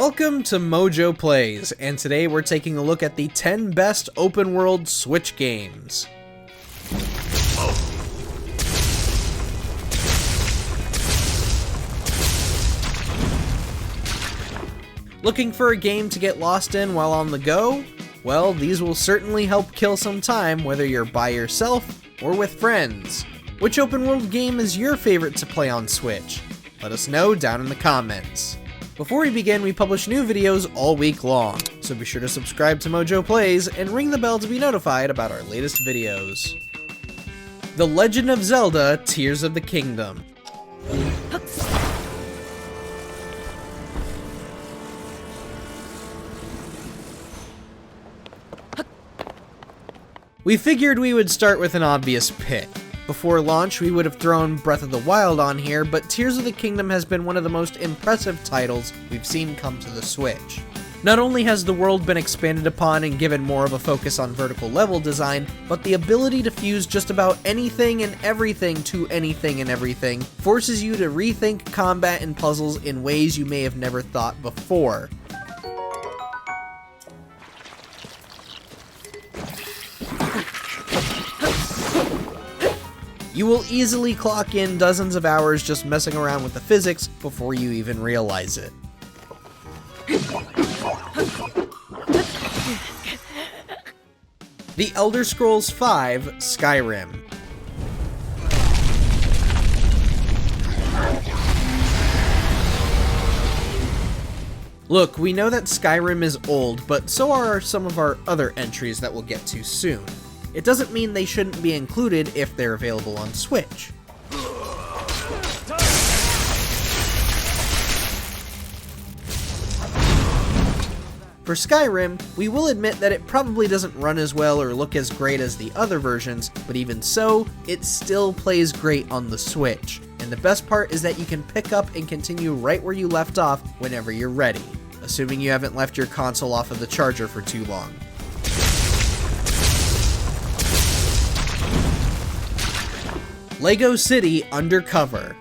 Welcome to MojoPlays, and today we're taking a look at the 10 best open-world Switch games. Looking for a game to get lost in while on the go? Well, these will certainly help kill some time, whether you're by yourself or with friends. Which open-world game is your favorite to play on Switch? Let us know down in the comments. Before we begin, we publish new videos all week long, so be sure to subscribe to MojoPlays and ring the bell to be notified about our latest videos. The Legend of Zelda: Tears of the Kingdom. We figured we would start with an obvious pick. Before launch, we would have thrown Breath of the Wild on here, but Tears of the Kingdom has been one of the most impressive titles we've seen come to the Switch. Not only has the world been expanded upon and given more of a focus on vertical level design, but the ability to fuse just about anything and everything to anything and everything forces you to rethink combat and puzzles in ways you may have never thought before. You will easily clock in dozens of hours just messing around with the physics before you even realize it. The Elder Scrolls V: Skyrim. Look, we know that Skyrim is old, but so are some of our other entries that we'll get to soon. It doesn't mean they shouldn't be included if they're available on Switch. For Skyrim, we will admit that it probably doesn't run as well or look as great as the other versions, but even so, it still plays great on the Switch. And the best part is that you can pick up and continue right where you left off whenever you're ready, assuming you haven't left your console off of the charger for too long. Lego City Undercover.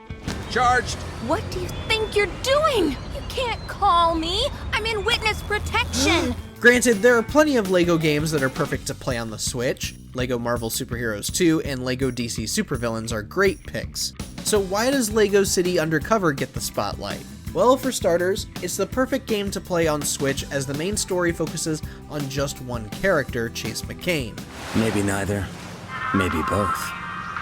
Charged. What do you think you're doing? You can't call me. I'm in witness protection. Granted, there are plenty of Lego games that are perfect to play on the Switch. Lego Marvel Superheroes 2 and Lego DC Supervillains are great picks. So why does Lego City Undercover get the spotlight? Well, for starters, it's the perfect game to play on Switch as the main story focuses on just one character, Chase McCain. Maybe neither. Maybe both.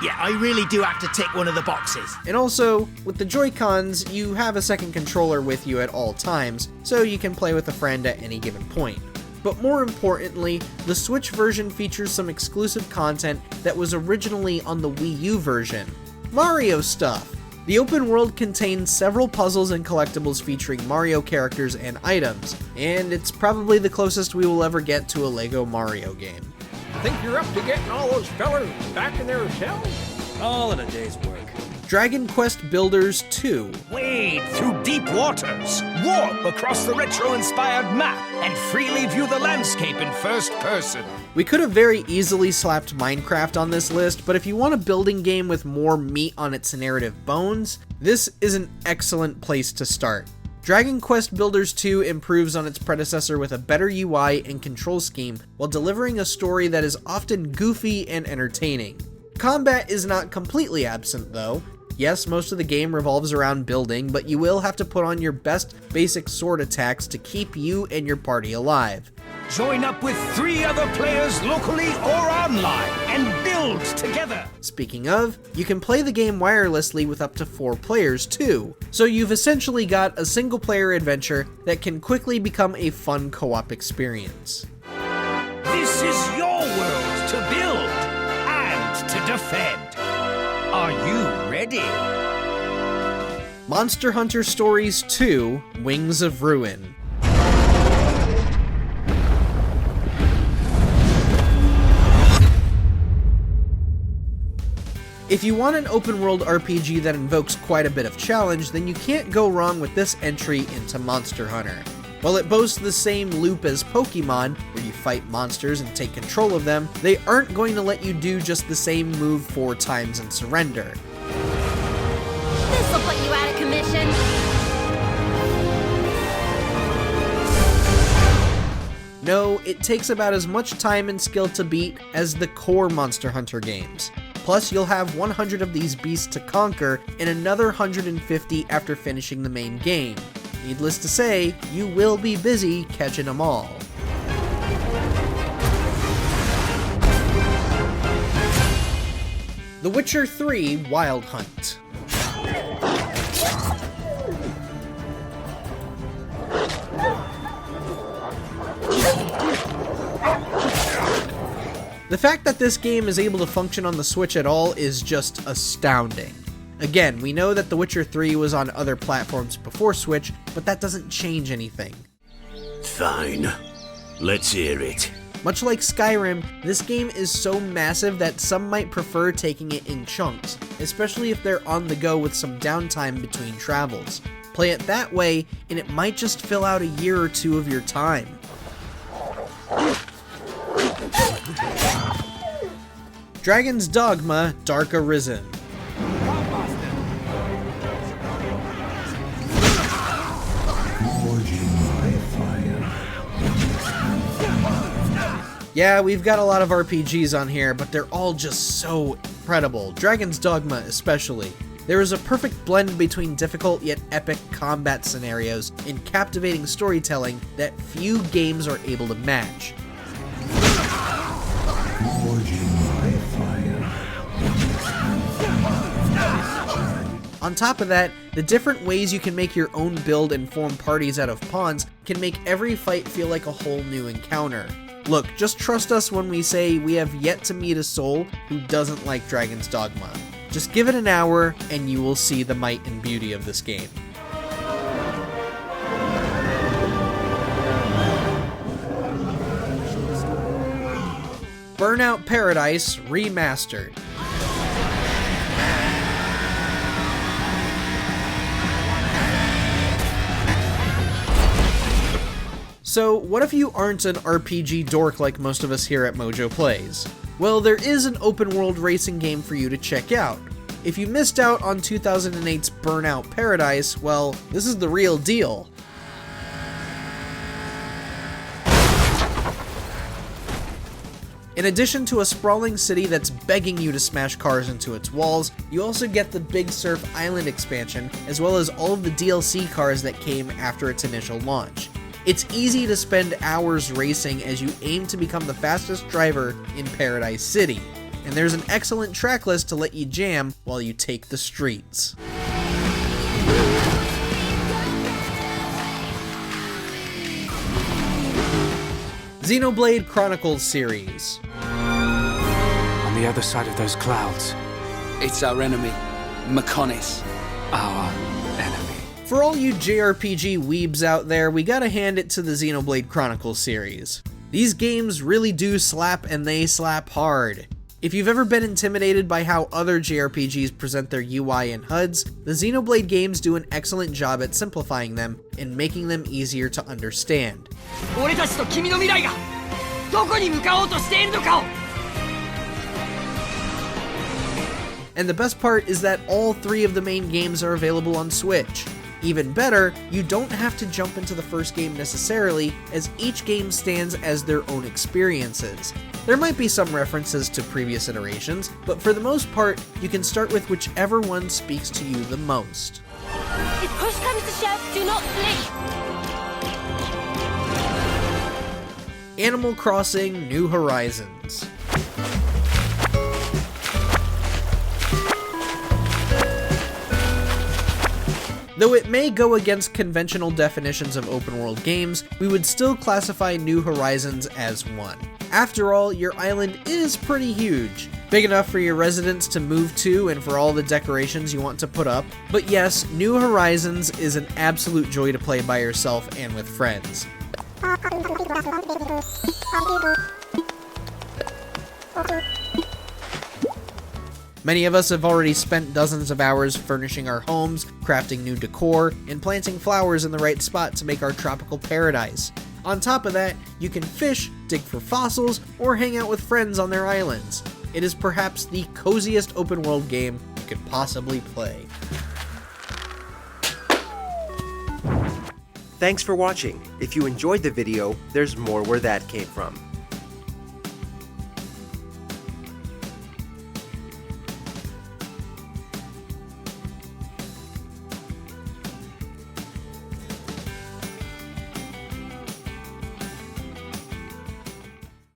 Yeah, I really do have to tick one of the boxes. And also, with the Joy-Cons, you have a second controller with you at all times, so you can play with a friend at any given point. But more importantly, the Switch version features some exclusive content that was originally on the Wii U version. Mario stuff! The open world contains several puzzles and collectibles featuring Mario characters and items, and it's probably the closest we will ever get to a Lego Mario game. Think you're up to getting all those fellers back in their cells? All in a day's work. Dragon Quest Builders 2. Wade through deep waters, warp across the retro-inspired map, and freely view the landscape in first person. We could have very easily slapped Minecraft on this list, but if you want a building game with more meat on its narrative bones, this is an excellent place to start. Dragon Quest Builders 2 improves on its predecessor with a better UI and control scheme while delivering a story that is often goofy and entertaining. Combat is not completely absent though. Yes, most of the game revolves around building, but you will have to put on your best basic sword attacks to keep you and your party alive. Join up with 3 other players locally or online and build together. Speaking of, you can play the game wirelessly with up to 4 players too, so you've essentially got a single player adventure that can quickly become a fun co-op experience. This is your world to build and to defend. Are you ready? Monster Hunter Stories 2: Wings of Ruin. If you want an open-world RPG that invokes quite a bit of challenge, then you can't go wrong with this entry into Monster Hunter. While it boasts the same loop as Pokemon, where you fight monsters and take control of them, they aren't going to let you do just the same move 4 times and surrender. This'll put you out of commission. No, it takes about as much time and skill to beat as the core Monster Hunter games. Plus, you'll have 100 of these beasts to conquer and another 150 after finishing the main game. Needless to say, you will be busy catching them all. The Witcher 3 Wild Hunt. The fact that this game is able to function on the Switch at all is just astounding. Again, we know that The Witcher 3 was on other platforms before Switch, but that doesn't change anything. Fine. Let's hear it. Much like Skyrim, this game is so massive that some might prefer taking it in chunks, especially if they're on the go with some downtime between travels. Play it that way, and it might just fill out a year or two of your time. Dragon's Dogma: Dark Arisen. Yeah, we've got a lot of RPGs on here, but they're all just so incredible. Dragon's Dogma especially. There is a perfect blend between difficult yet epic combat scenarios and captivating storytelling that few games are able to match. On top of that, the different ways you can make your own build and form parties out of pawns can make every fight feel like a whole new encounter. Look, just trust us when we say we have yet to meet a soul who doesn't like Dragon's Dogma. Just give it an hour and you will see the might and beauty of this game. Burnout Paradise Remastered. So, what if you aren't an RPG dork like most of us here at MojoPlays? Well, there is an open-world racing game for you to check out. If you missed out on 2008's Burnout Paradise, well, this is the real deal. In addition to a sprawling city that's begging you to smash cars into its walls, you also get the Big Surf Island expansion, as well as all of the DLC cars that came after its initial launch. It's easy to spend hours racing as you aim to become the fastest driver in Paradise City, and there's an excellent track list to let you jam while you take the streets. Xenoblade Chronicles series. On the other side of those clouds. It's our enemy, Mechonis. Our enemy. For all you JRPG weebs out there, we gotta hand it to the Xenoblade Chronicles series. These games really do slap, and they slap hard. If you've ever been intimidated by how other JRPGs present their UI and HUDs, the Xenoblade games do an excellent job at simplifying them and making them easier to understand. And the best part is that all three of the main games are available on Switch. Even better, you don't have to jump into the first game necessarily, as each game stands as their own experiences. There might be some references to previous iterations, but for the most part, you can start with whichever one speaks to you the most. If push comes to shove, do not flee. Animal Crossing: New Horizons. Though it may go against conventional definitions of open-world games, we would still classify New Horizons as one. After all, your island is pretty huge, big enough for your residents to move to and for all the decorations you want to put up. But yes, New Horizons is an absolute joy to play by yourself and with friends. Many of us have already spent dozens of hours furnishing our homes, crafting new decor, and planting flowers in the right spot to make our tropical paradise. On top of that, you can fish, dig for fossils, or hang out with friends on their islands. It is perhaps the coziest open world game you could possibly play. Thanks for watching. If you enjoyed the video, there's more where that came from.